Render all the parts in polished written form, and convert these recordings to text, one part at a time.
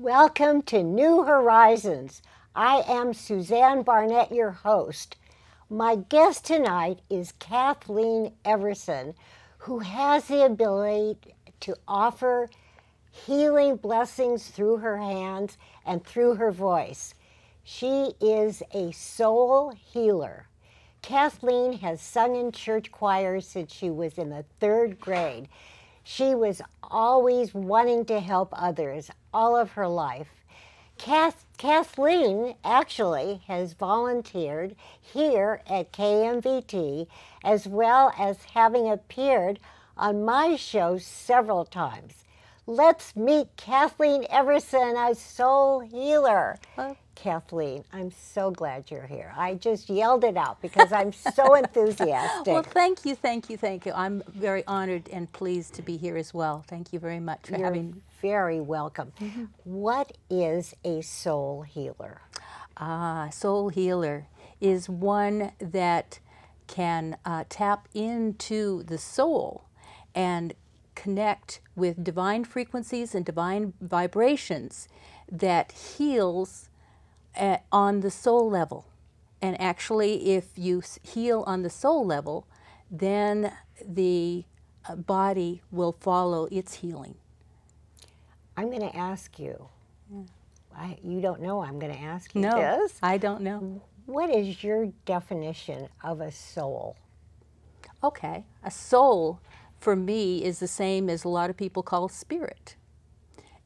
Welcome to New Horizons. I am Suzanne Barnett, your host. My guest tonight is Kathleen Eversun, who has the ability to offer healing blessings through her hands and through her voice. She is a soul healer. Kathleen has sung in church choirs since she was in the 3rd grade. She was always wanting to help others all of her life. Kathleen actually has volunteered here at KMVT, as well as having appeared on my show several times. Let's meet Kathleen Eversun, a soul healer. Well, Kathleen, I'm so glad you're here. I just yelled it out because I'm so enthusiastic. Well, thank you. I'm very honored and pleased to be here as well. Thank you very much for having me. Very welcome. What is a soul healer? Soul healer is one that can tap into the soul and connect with divine frequencies and divine vibrations that heals on the soul level. And actually, if you heal on the soul level, then the body will follow its healing. I'm going to ask you. You don't know I'm going to ask you No, this. I don't know. What is your definition of a soul? Okay, a soul for me is the same as a lot of people call spirit.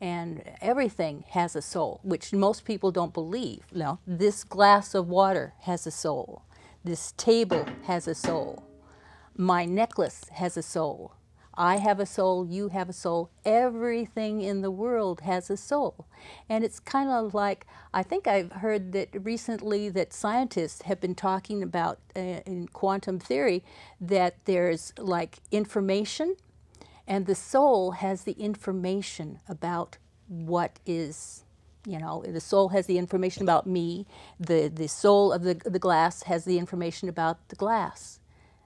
And everything has a soul, which most people don't believe. No, this glass of water has a soul. This table has a soul. My necklace has a soul. I have a soul, you have a soul. Everything in the world has a soul. And it's kind of like, I think I've heard that recently that scientists have been talking about in quantum theory that there's like information, and the soul has the information about what is, the soul has the information about me. The soul of the glass has the information about the glass.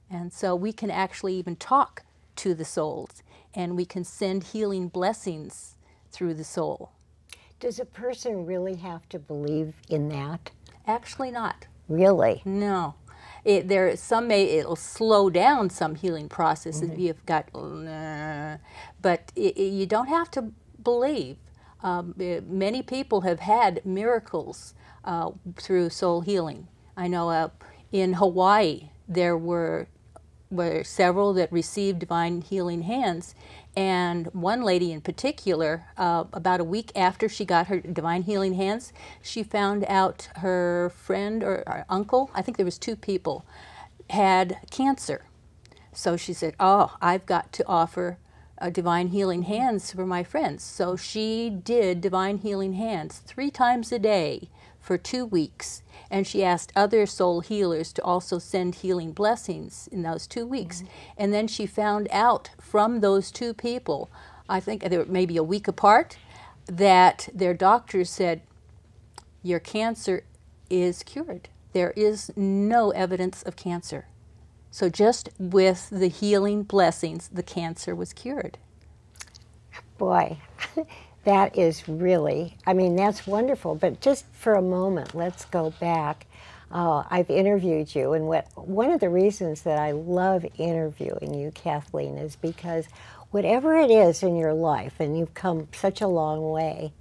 And so we can actually even talk to the souls, and we can send healing blessings through the soul. Does a person really have to believe in that? Actually not. Really? No. It'll slow down some healing process if you've got, but you don't have to believe. Many people have had miracles through soul healing. I know in Hawaii there were several that received divine healing hands, and one lady in particular, about a week after she got her divine healing hands, she found out her friend or uncle, I think there was 2 people, had cancer. So she said, oh, I've got to offer divine healing hands for my friends. So she did divine healing hands 3 times a day for 2 weeks. And she asked other soul healers to also send healing blessings in those 2 weeks. And then she found out from those 2 people, I think they were maybe a week apart, that their doctors said, your cancer is cured. There is no evidence of cancer. So just with the healing blessings, the cancer was cured. Boy, that is really, that's wonderful. But just for a moment, let's go back. I've interviewed you, and one of the reasons that I love interviewing you, Kathleen, is because whatever it is in your life, and you've come such a long way,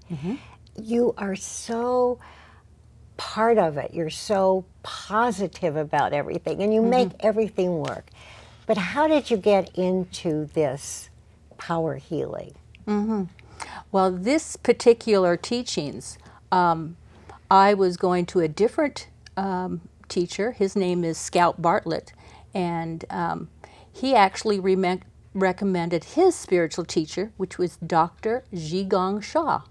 you are so part of it. You're so positive about everything, and you make everything work. But how did you get into this power healing? Well, this particular teachings, I was going to a different teacher. His name is Scout Bartlett, and he actually recommended his spiritual teacher, which was Dr. Zhigong Shah.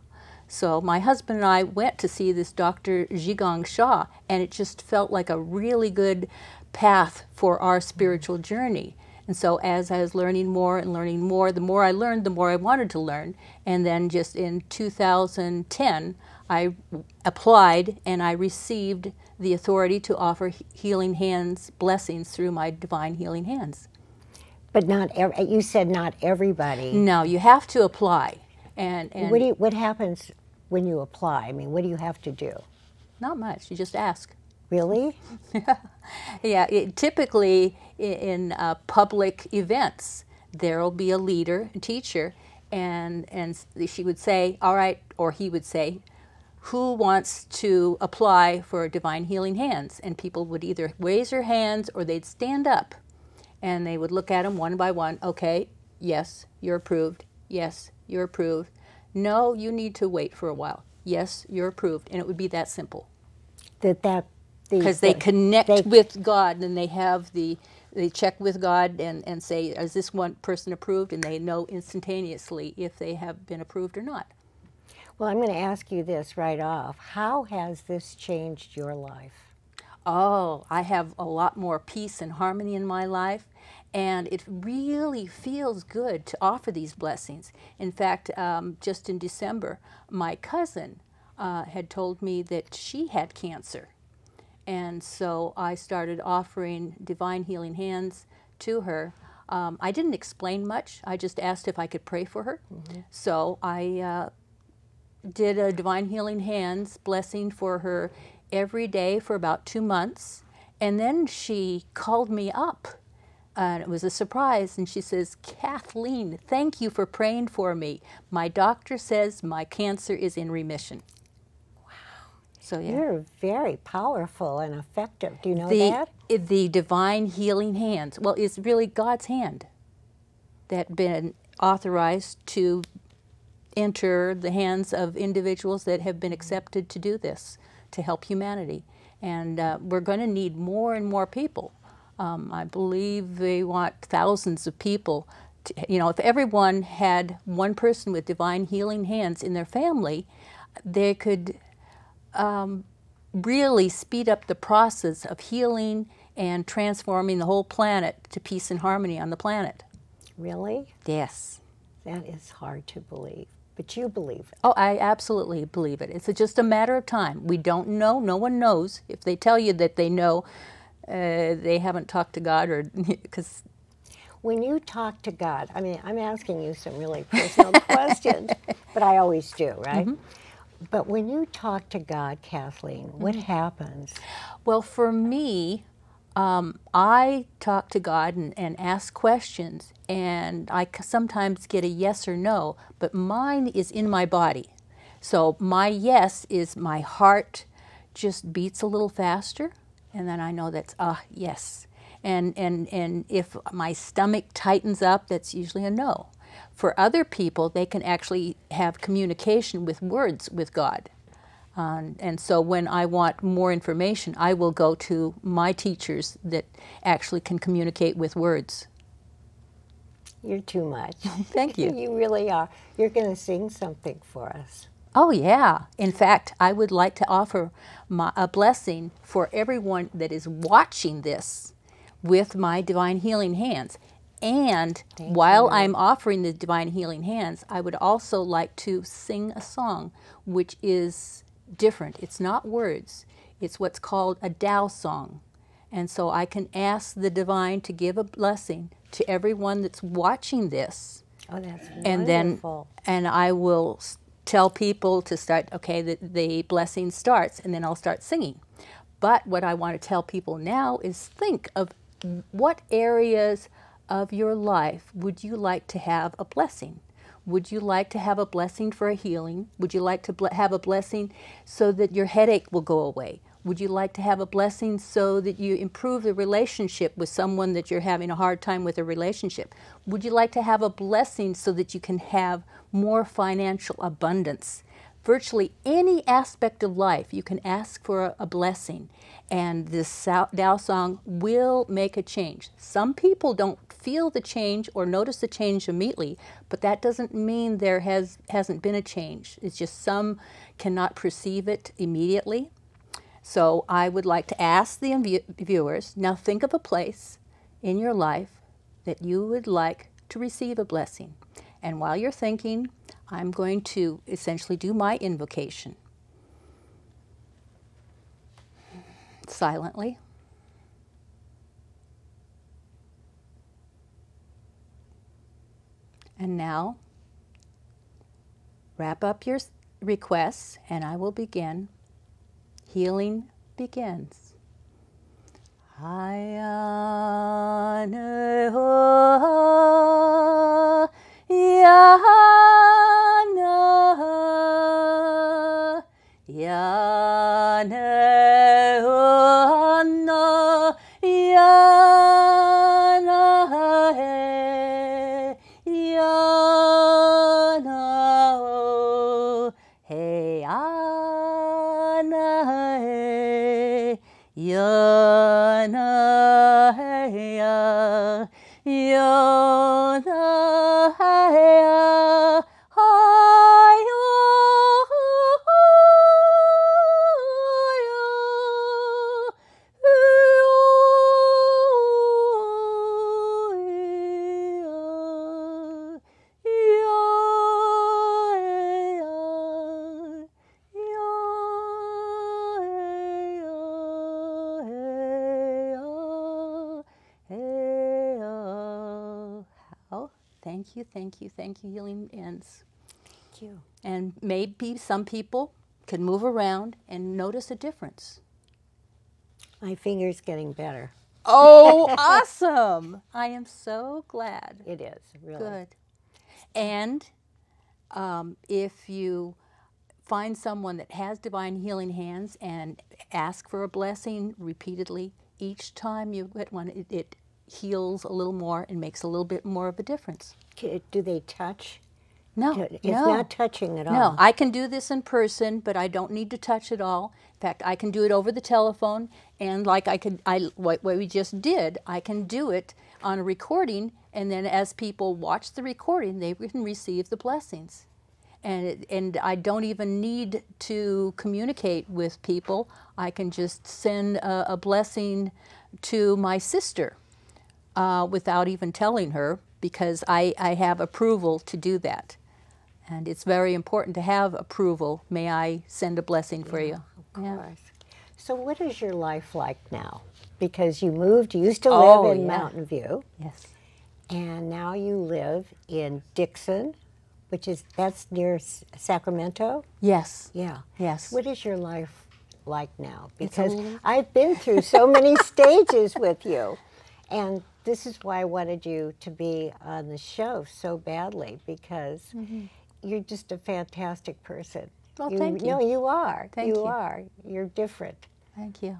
So my husband and I went to see this Dr. Zhigong Shah, and it just felt like a really good path for our spiritual journey. And so as I was learning more and learning more, the more I learned, the more I wanted to learn. And then just in 2010, I applied and I received the authority to offer healing hands blessings through my divine healing hands. But you said not everybody. No, you have to apply. And what happens when you apply? I mean, what do you have to do? Not much. You just ask. Really? Yeah. Typically, in public events, there will be a leader, a teacher, and she would say, all right, or he would say, who wants to apply for Divine Healing Hands? And people would either raise their hands or they'd stand up, and they would look at them one by one. Okay, yes, you're approved. Yes, you're approved. No, you need to wait for a while. Yes, you're approved. And it would be that simple. Because they connect with God, and they check with God and say, is this one person approved? And they know instantaneously if they have been approved or not. Well, I'm going to ask you this right off. How has this changed your life? Oh, I have a lot more peace and harmony in my life, and it really feels good to offer these blessings. In fact, just in December, my cousin had told me that she had cancer. And so I started offering Divine Healing Hands to her. I didn't explain much. I just asked if I could pray for her. Mm-hmm. So I did a Divine Healing Hands blessing for her every day for about 2 months. And then she called me up. It was a surprise. And she says, Kathleen, thank you for praying for me. My doctor says my cancer is in remission. So, yeah. You're very powerful and effective. Do you know that? The Divine Healing Hands, well, it's really God's hand that been authorized to enter the hands of individuals that have been accepted to do this, to help humanity. And we're going to need more and more people. I believe they want thousands of people. If everyone had one person with Divine Healing Hands in their family, they could really speed up the process of healing and transforming the whole planet to peace and harmony on the planet. Really? Yes. That is hard to believe, but you believe it. Oh, I absolutely believe it. It's just a matter of time. We don't know. No one knows. If they tell you that they know, they haven't talked to God, or because. When you talk to God, I mean, I'm asking you some really personal questions, but I always do, right? Mm-hmm. But when you talk to God, Kathleen, what happens? Well, for me, I talk to God and ask questions, and I sometimes get a yes or no, but mine is in my body. So my yes is my heart just beats a little faster, and then I know that's yes. And if my stomach tightens up, that's usually a no. For other people, they can actually have communication with words with God. And so when I want more information, I will go to my teachers that actually can communicate with words. You're too much. Thank you. You really are. You're going to sing something for us. Oh, yeah. In fact, I would like to offer a blessing for everyone that is watching this with my Divine Healing Hands. And while I'm offering the Divine Healing Hands, I would also like to sing a song which is different. It's not words. It's what's called a Tao song. And so I can ask the Divine to give a blessing to everyone that's watching this. Oh, that's wonderful. And I will tell people to start, okay, the blessing starts, and then I'll start singing. But what I want to tell people now is think of what areas of your life would you like to have a blessing? Would you like to have a blessing for a healing? Would you like to have a blessing so that your headache will go away? Would you like to have a blessing so that you improve the relationship with someone that you're having a hard time with a relationship? Would you like to have a blessing so that you can have more financial abundance? Virtually any aspect of life, you can ask for a blessing, and this Tao song will make a change. Some people don't feel the change or notice the change immediately, but that doesn't mean there hasn't been a change. It's just some cannot perceive it immediately. So I would like to ask the viewers, now think of a place in your life that you would like to receive a blessing. And while you're thinking, I'm going to essentially do my invocation. Silently. And now, wrap up your requests, and I will begin. Healing begins. Thank you. Healing ends. Thank you. And maybe some people can move around and notice a difference. My finger's getting better. Oh, awesome! I am so glad. It is, really. Good. And if you find someone that has divine healing hands and ask for a blessing repeatedly, each time you get one, it heals a little more and makes a little bit more of a difference. Do they touch? No, It's not touching at all. No, I can do this in person, but I don't need to touch at all. In fact, I can do it over the telephone, and like what we just did, I can do it on a recording, and then as people watch the recording, they can receive the blessings. And I don't even need to communicate with people. I can just send a blessing to my sister without even telling her, because I have approval to do that. And it's very important to have approval. May I send a blessing for you? Of course. Yeah. So what is your life like now? Because you used to live in Mountain View. Yes. And now you live in Dixon, that's near Sacramento? Yes. Yeah. Yes. What is your life like now? Because I've been through so many stages with you. And this is why I wanted you to be on the show so badly, because you're just a fantastic person. Well, thank you. No, you are. Thank you. You are. You're different. Thank you.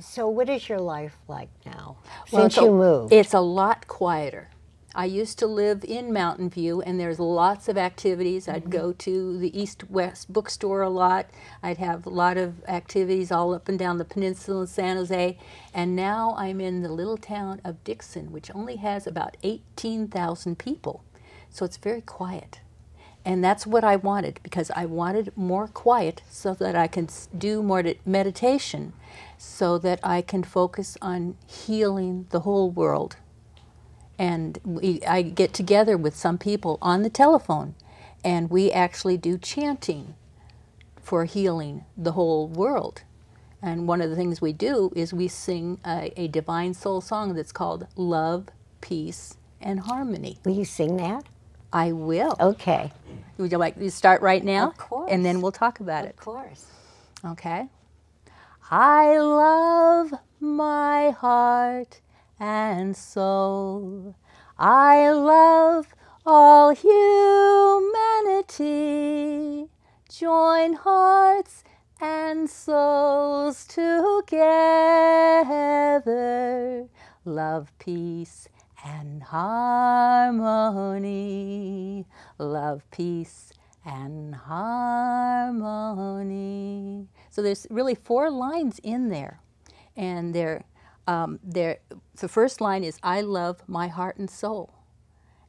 So what is your life like now, Well, since you moved? It's a lot quieter. I used to live in Mountain View, and there's lots of activities. I'd go to the East-West bookstore a lot. I'd have a lot of activities all up and down the peninsula in San Jose. And now I'm in the little town of Dixon, which only has about 18,000 people. So it's very quiet. And that's what I wanted, because I wanted more quiet so that I can do more meditation, so that I can focus on healing the whole world. And I get together with some people on the telephone, and we actually do chanting for healing the whole world. And one of the things we do is we sing a divine soul song that's called Love, Peace, and Harmony. Will you sing that? I will. Okay. Would you like to start right now? Of course. And then we'll talk about it. Of course. Okay. I love my heart and soul. I love all humanity. Join hearts and souls together. Love, peace, and harmony. Love, peace, and harmony. So there's really 4 lines in there, and the first line is, I love my heart and soul.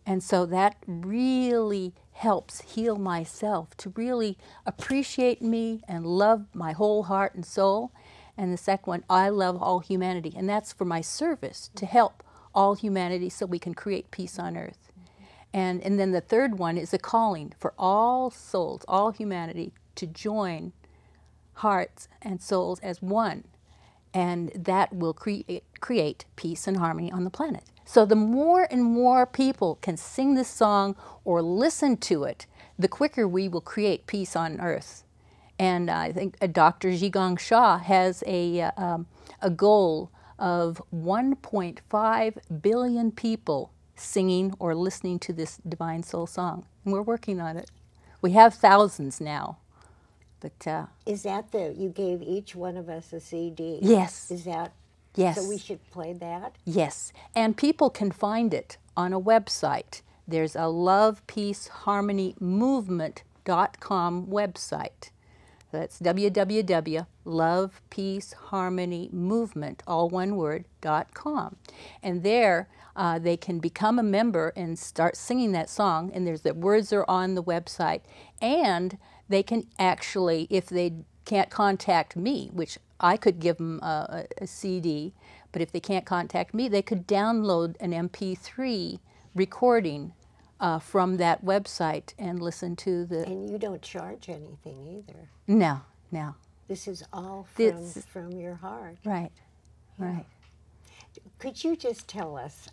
And so that really helps heal myself, to really appreciate me and love my whole heart and soul. And the second one, I love all humanity. And that's for my service, to help all humanity so we can create peace on earth. And then the third one is a calling for all souls, all humanity, to join hearts and souls as one. And that will create peace and harmony on the planet. So the more and more people can sing this song or listen to it, the quicker we will create peace on earth. And I think Dr. Zhigang Shah has a goal of 1.5 billion people singing or listening to this Divine Soul song. And we're working on it. We have thousands now. But is that you gave each one of us a CD? Yes. Is that? Yes. So we should play that? Yes. And people can find it on a website. There's a Love, Peace, Harmony Movement.com website. That's www.lovepeaceharmonymovement, all one word, .com. And there they can become a member and start singing that song. And the words are on the website. And they can actually, if they can't contact me, which I could give them a CD, but if they can't contact me, they could download an MP3 recording from that website and listen to the... And you don't charge anything either. No, no. This is all from your heart. Right, right. Could you just tell us,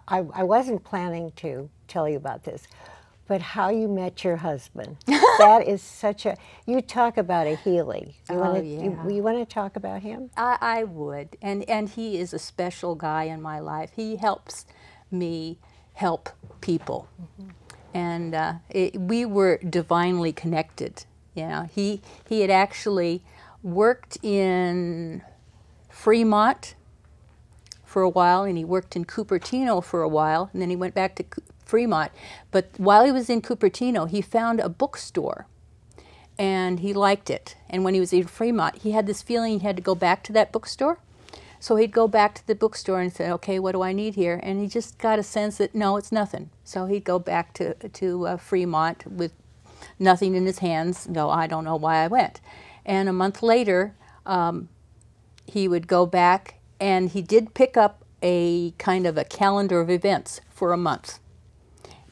I wasn't planning to tell you about this, but how you met your husband. That is such a, you talk about a healing. You want to talk about him? I would, and he is a special guy in my life. He helps me help people. Mm-hmm. And we were divinely connected. You know, he had actually worked in Fremont for a while, and he worked in Cupertino for a while, and then he went back to Fremont. But while he was in Cupertino, he found a bookstore, and he liked it. And when he was in Fremont, he had this feeling he had to go back to that bookstore. So he'd go back to the bookstore and say, okay, what do I need here? And he just got a sense that, no, it's nothing. So he'd go back to Fremont with nothing in his hands and go, I don't know why I went. And a month later, he would go back, and he did pick up a kind of a calendar of events for a month.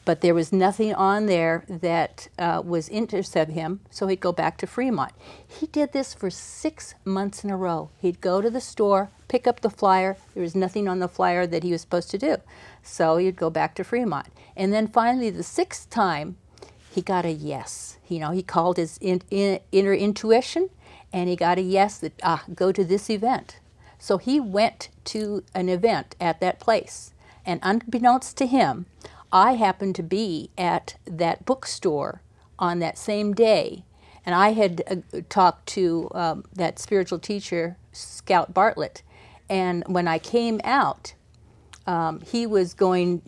But there was nothing on there that was interested him, so he'd go back to Fremont. He did this for 6 months in a row. He'd go to the store, pick up the flyer. There was nothing on the flyer that he was supposed to do. So he'd go back to Fremont. And then finally, the 6th time, he got a yes. You know, he called his inner intuition, and he got a yes that, go to this event. So he went to an event at that place. And unbeknownst to him, I happened to be at that bookstore on that same day, and I had talked to that spiritual teacher, Scout Bartlett, and when I came out, he was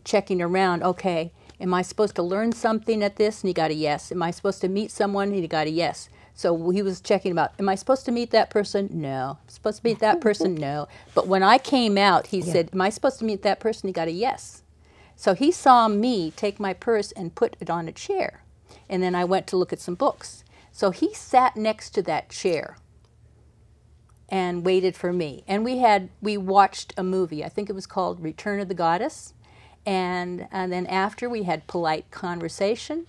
checking around, okay, am I supposed to learn something at this? And he got a yes. Am I supposed to meet someone? And he got a yes. So he was checking about, am I supposed to meet that person? No. Supposed to meet that person? No. But when I came out, he said, am I supposed to meet that person? He got a yes. So he saw me take my purse and put it on a chair. And then I went to look at some books. So he sat next to that chair and waited for me. And we watched a movie. I think it was called Return of the Goddess. And then after, we had polite conversation.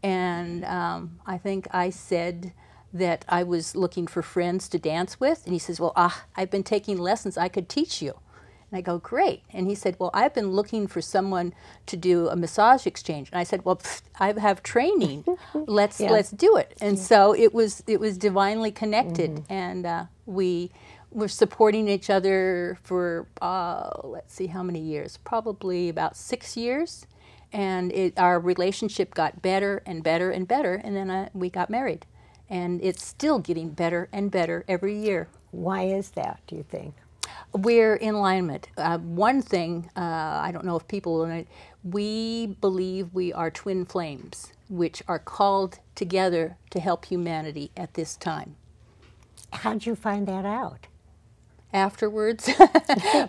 And I think I said that I was looking for friends to dance with. And he says, well, I've been taking lessons. I could teach you. And I go, great. And he said, well, I've been looking for someone to do a massage exchange. And I said, well, I have training. Let's do it. And so it was divinely connected. And we were supporting each other for, let's see how many years, probably about 6 years. And our relationship got better and better and better. And then we got married. And it's still getting better and better every year. Why is that, do you think? We're in alignment. One thing, I don't know if people will know, we believe we are twin flames, which are called together to help humanity at this time. How'd you find that out? Afterwards,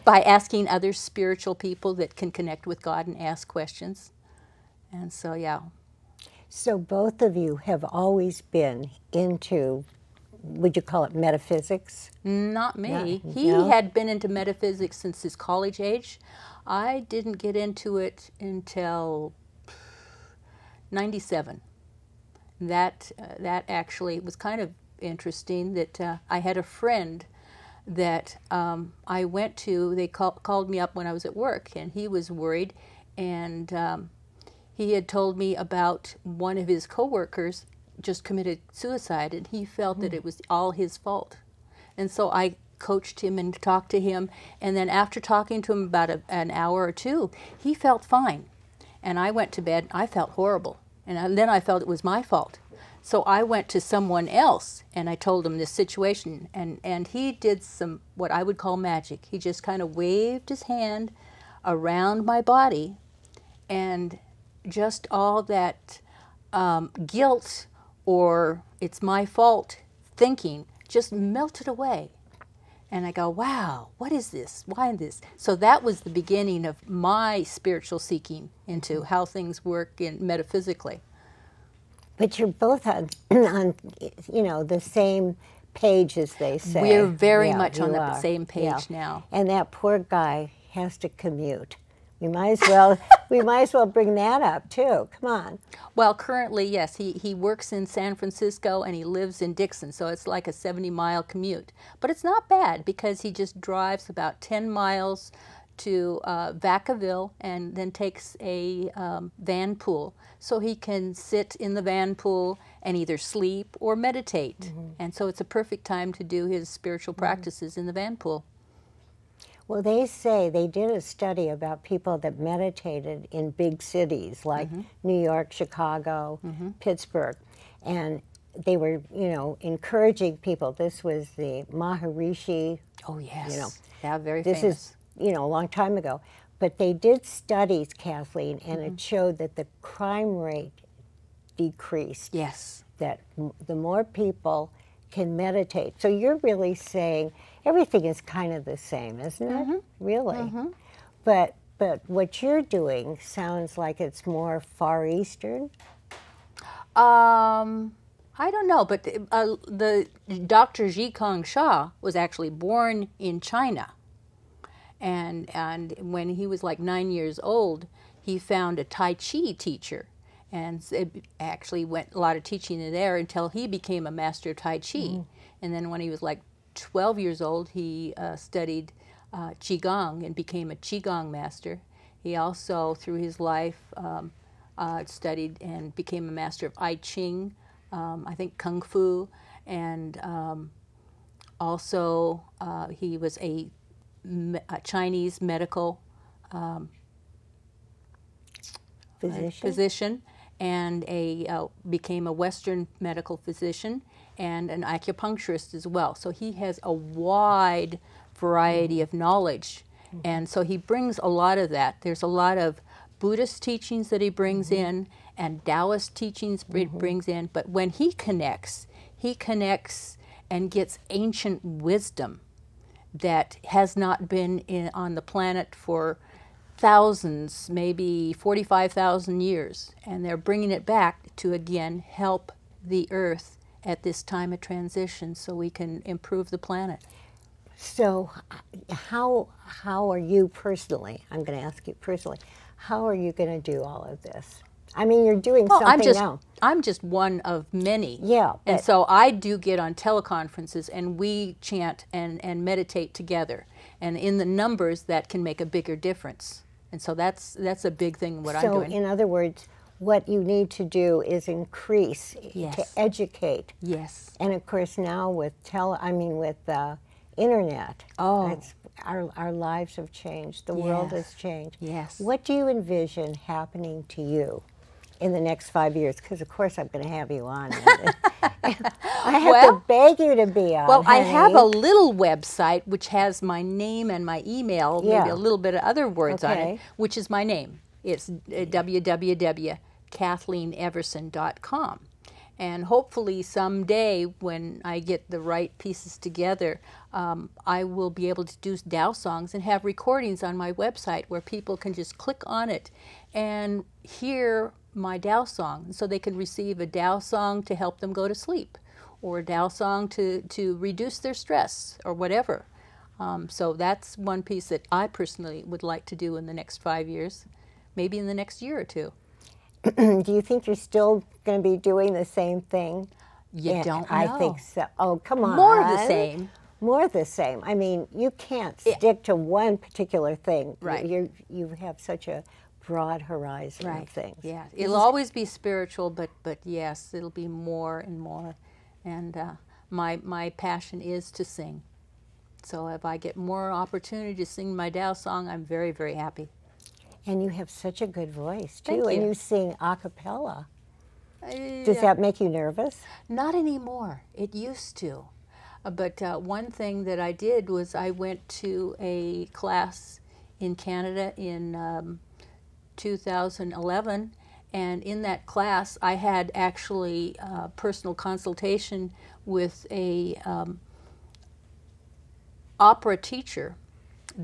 by asking other spiritual people that can connect with God and ask questions. And so, yeah. So both of you have always been into, would you call it metaphysics? Not me. No. He had been into metaphysics since his college age. I didn't get into it until 97. That actually was kind of interesting that I had a friend that I went to. They called me up when I was at work, and he was worried, and he had told me about one of his coworkers just committed suicide, and he felt that it was all his fault. And so I coached him and talked to him, and then after talking to him about an hour or two, he felt fine. And I went to bed, I felt horrible, and then I felt it was my fault. So I went to someone else, and I told him this situation, and he did some, what I would call magic. He just kind of waved his hand around my body, and just all that guilt or it's my fault thinking just melted away. And I go, wow, what is this? Why this? So that was the beginning of my spiritual seeking into how things work metaphysically. But you're both on you know, the same page, as they say. We're very much on the same page now. And that poor guy has to commute. We might as well bring that up too. Come on. Well, currently, yes, he works in San Francisco and he lives in Dixon, so it's like a 70-mile commute. But it's not bad because he just drives about 10 miles to Vacaville and then takes a van pool, so he can sit in the van pool and either sleep or meditate. And so it's a perfect time to do his spiritual practices in the van pool. Well, they say they did a study about people that meditated in big cities like New York, Chicago, Pittsburgh, and they were, you know, encouraging people. This was the Maharishi. Oh yes, you know, yeah, very this famous. is, you know, a long time ago. But they did studies, Kathleen, and it showed that the crime rate decreased. Yes. That the more people can meditate. So you're really saying everything is kind of the same, isn't it? Really. But what you're doing sounds like it's more Far Eastern. I don't know, but the Dr. Zhikong Shah was actually born in China. And when he was like 9 years old, he found a Tai Chi teacher, and it actually went a lot of teaching in there until he became a master of Tai Chi. And then when he was like 12 years old, he studied Qigong and became a Qigong master. He also, through his life, studied and became a master of I Ching, I think Kung Fu, and also he was a Chinese medical physician, and became a Western medical physician and an acupuncturist as well. So he has a wide variety of knowledge, and so he brings a lot of that. There's a lot of Buddhist teachings that he brings in, and Taoist teachings brings in, but when he connects and gets ancient wisdom that has not been on the planet for thousands, maybe 45,000 years, and they're bringing it back to again help the earth at this time of transition so we can improve the planet. So how are you personally, I'm going to ask you personally, how are you going to do all of this? I mean, you're doing something now. I'm just one of many. Yeah. And so I do get on teleconferences, and we chant and meditate together. And in the numbers, that can make a bigger difference. And so that's a big thing what I'm doing. So in other words, what you need to do is increase, to educate. Yes. And of course now with internet, our lives have changed. The world has changed. Yes. What do you envision happening to you in the next 5 years? Because of course I'm going to have you on. I have to beg you to be on. Well, honey. I have a little website which has my name and my email, maybe a little bit of other words on it, which is my name. It's www.KathleenEversun.com. And hopefully someday when I get the right pieces together, I will be able to do Tao songs and have recordings on my website where people can just click on it and hear my Tao song. So they can receive a Tao song to help them go to sleep, or a Tao song to reduce their stress, or whatever. So that's one piece that I personally would like to do in the next 5 years, maybe in the next year or two. Do you think you're still going to be doing the same thing? You don't know. I think so. Oh, come on. More of the same. More of the same. I mean, you can't stick to one particular thing. Right. You have such a broad horizon Right. of things. Yeah, it'll always be spiritual, but yes, it'll be more and more. And my passion is to sing. So if I get more opportunity to sing my Tao song, I'm very, very happy. And you have such a good voice, too. Thank you. And you sing a cappella. Does Yeah. that make you nervous? Not anymore. It used to. But one thing that I did was I went to a class in Canada in 2011, and in that class I had actually personal consultation with a opera teacher,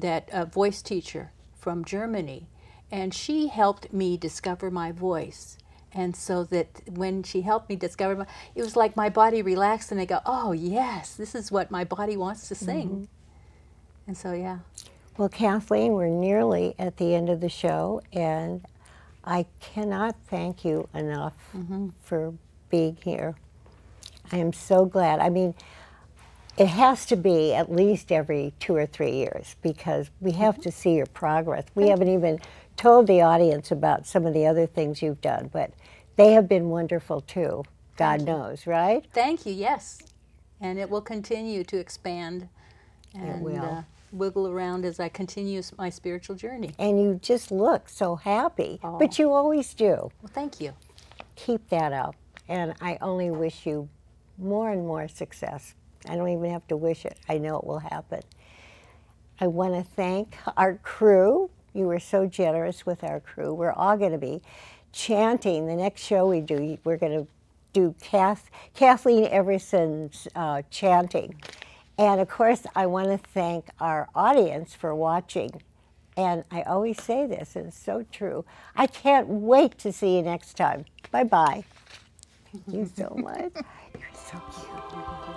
a voice teacher from Germany, and she helped me discover my voice. And so that when she helped me discover it was like my body relaxed, and I go, oh yes, this is what my body wants to sing. Mm-hmm. And so, yeah. Well, Kathleen, we're nearly at the end of the show, and I cannot thank you enough for being here. I am so glad. I mean, it has to be at least every 2 or 3 years, because we have to see your progress. We haven't even told the audience about some of the other things you've done, but they have been wonderful too. God knows, right? Thank you, yes. And it will continue to expand and wiggle around as I continue my spiritual journey. And you just look so happy, but you always do. Well, thank you. Keep that up, and I only wish you more and more success. I don't even have to wish it. I know it will happen. I want to thank our crew. You were so generous with our crew. We're all going to be chanting. The next show we do, we're going to do Kathleen Eversun's chanting. And of course, I want to thank our audience for watching. And I always say this, and it's so true. I can't wait to see you next time. Bye-bye. Thank you so much. You're so cute.